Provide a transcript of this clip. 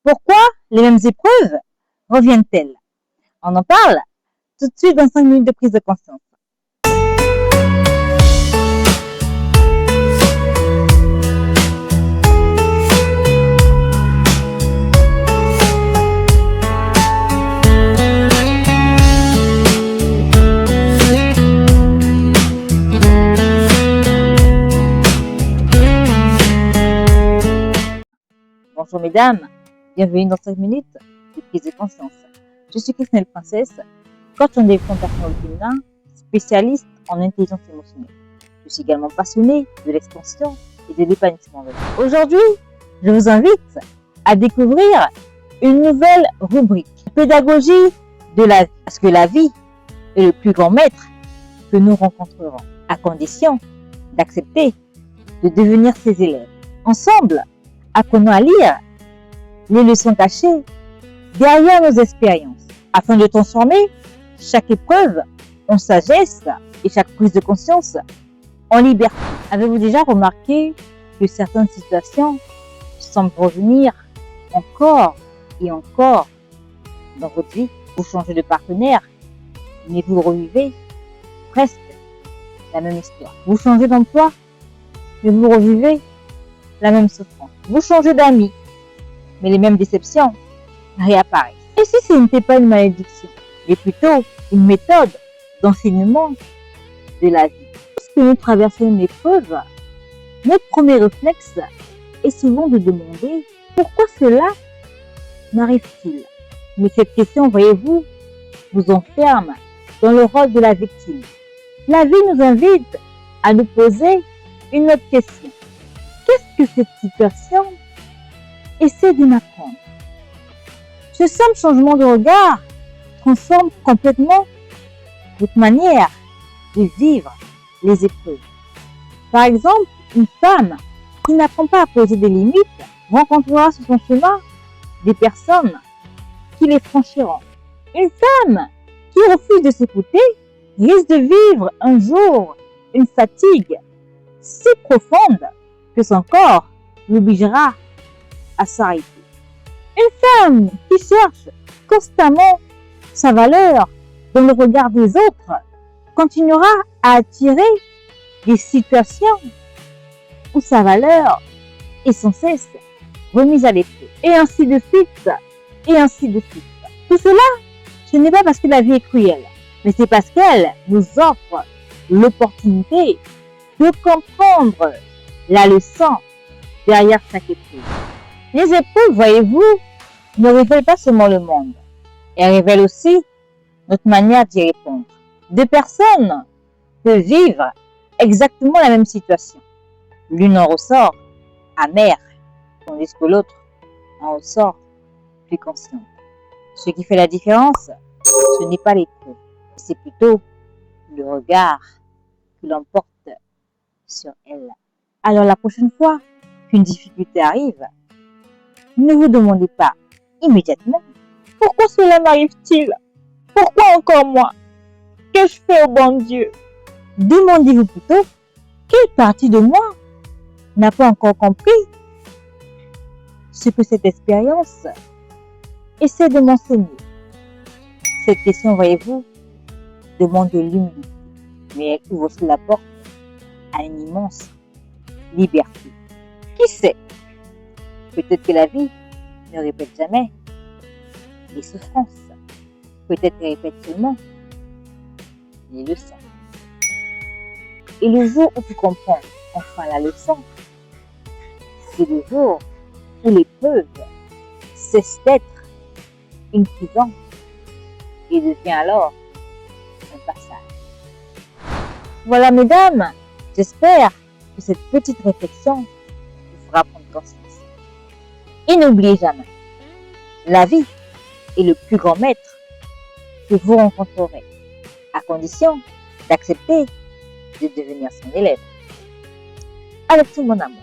Pourquoi les mêmes épreuves reviennent-elles? On en parle tout de suite dans 5 minutes de prise de conscience. Bonjour mesdames, bienvenue dans 5 minutes de prise de conscience. Je suis Christelle Princesse, coach en développement personnel féminin, spécialiste en intelligence émotionnelle. Je suis également passionnée de l'expansion et de l'épanouissement de l'âme. Aujourd'hui, je vous invite à découvrir une nouvelle rubrique, pédagogie de la vie. Parce que la vie est le plus grand maître que nous rencontrerons, à condition d'accepter de devenir ses élèves. Ensemble, apprenons à lire les leçons cachées derrière nos expériences, afin de transformer chaque épreuve en sagesse et chaque prise de conscience en liberté. Avez-vous déjà remarqué que certaines situations semblent revenir encore et encore dans votre vie? Vous changez de partenaire, mais vous revivez presque la même histoire. Vous changez d'emploi, mais vous revivez la même souffrance. Vous changez d'amis, mais les mêmes déceptions réapparaissent. Et si ce n'était pas une malédiction, mais plutôt une méthode d'enseignement de la vie? Lorsque nous traversons une épreuve, notre premier réflexe est souvent de demander pourquoi cela m'arrive-t-il? Mais cette question, voyez-vous, vous enferme dans le rôle de la victime. La vie nous invite à nous poser une autre question. Qu'est-ce que cette situation essaie de m'apprendre? Ce simple changement de regard transforme complètement votre manière de vivre les épreuves. Par exemple, une femme qui n'apprend pas à poser des limites rencontrera sur son chemin des personnes qui les franchiront. Une femme qui refuse de s'écouter risque de vivre un jour une fatigue si profonde que son corps l'obligera à s'arrêter. Une femme qui cherche constamment sa valeur dans le regard des autres continuera à attirer des situations où sa valeur est sans cesse remise à l'épreuve. Et ainsi de suite, et ainsi de suite. Tout cela, ce n'est pas parce que la vie est cruelle, mais c'est parce qu'elle nous offre l'opportunité de comprendre la leçon derrière chaque épreuve. Les épreuves, voyez-vous, ne révèlent pas seulement le monde. Elles révèlent aussi notre manière d'y répondre. Deux personnes peuvent vivre exactement la même situation. L'une en ressort amère, tandis que l'autre en ressort plus consciente. Ce qui fait la différence, ce n'est pas l'épreuve, c'est plutôt le regard que l'on porte sur elle. Alors la prochaine fois qu'une difficulté arrive, ne vous demandez pas immédiatement pourquoi cela m'arrive-t-il? Pourquoi encore moi? Qu'ai-je fait au bon Dieu? Demandez-vous plutôt quelle partie de moi n'a pas encore compris ce que cette expérience essaie de m'enseigner. Cette question, voyez-vous, demande de l'humilité, mais elle ouvre aussi la porte à une immense liberté. Qui sait? Peut-être que la vie ne répète jamais les souffrances. Peut-être qu'elle répète seulement les leçons. Et le jour où tu comprends enfin la leçon, c'est le jour où l'épreuve cesse d'être une prison et devient alors un passage. Voilà mesdames, j'espère que cette petite réflexion vous fera prendre conscience. Et n'oubliez jamais, la vie est le plus grand maître que vous rencontrerez, à condition d'accepter de devenir son élève. Avec tout mon amour.